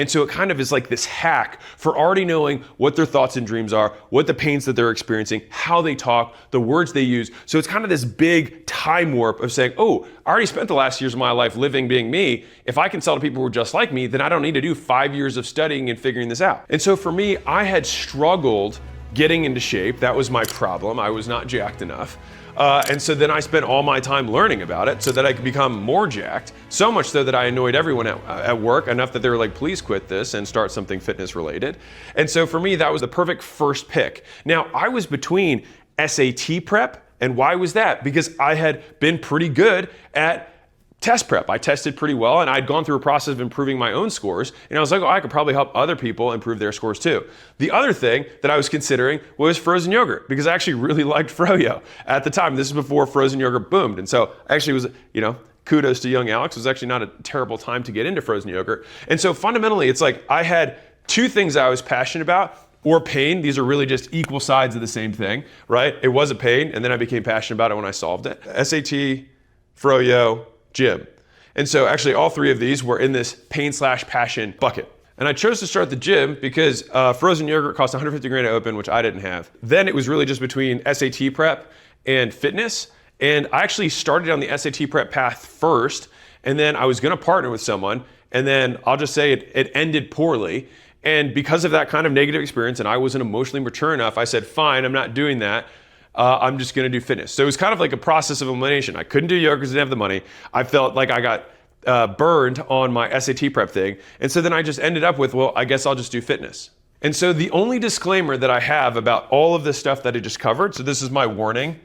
And so it kind of is like this hack for already knowing what their thoughts and dreams are, what the pains that they're experiencing, how they talk, the words they use. So it's kind of this big time warp of saying, oh, I already spent the last years of my life living being me. If I can sell to people who are just like me, then I don't need to do 5 years of studying and figuring this out. And so for me, I had struggled getting into shape. That was my problem. I was not jacked enough. And so then I spent all my time learning about it so that I could become more jacked, so much so that I annoyed everyone at work enough that they were like, please quit this and start something fitness related. And so for me, that was the perfect first pick. Now, I was between SAT prep, and why was that? Because I had been pretty good at test prep. I tested pretty well, and I'd gone through a process of improving my own scores, and I was like, oh, I could probably help other people improve their scores too. The other thing that I was considering was frozen yogurt, because I actually really liked froyo at the time. This is before frozen yogurt boomed, and so actually it was, kudos to young Alex. It was actually not a terrible time to get into frozen yogurt. And so fundamentally, it's like I had two things I was passionate about, or pain. These are really just equal sides of the same thing, right? It was a pain, and then I became passionate about it when I solved it. SAT, froyo, gym. And so actually all three of these were in this pain/passion bucket. And I chose to start the gym because frozen yogurt cost 150 grand to open, which I didn't have. Then it was really just between SAT prep and fitness. And I actually started on the SAT prep path first, and then I was gonna partner with someone, and then I'll just say it ended poorly. And because of that kind of negative experience, and I wasn't emotionally mature enough, I said, fine, I'm not doing that. I'm just gonna do fitness. So it was kind of like a process of elimination. I couldn't do yoga because I didn't have the money. I felt like I got burned on my SAT prep thing. And so then I just ended up with, well, I guess I'll just do fitness. And so the only disclaimer that I have about all of this stuff that I just covered, so this is my warning,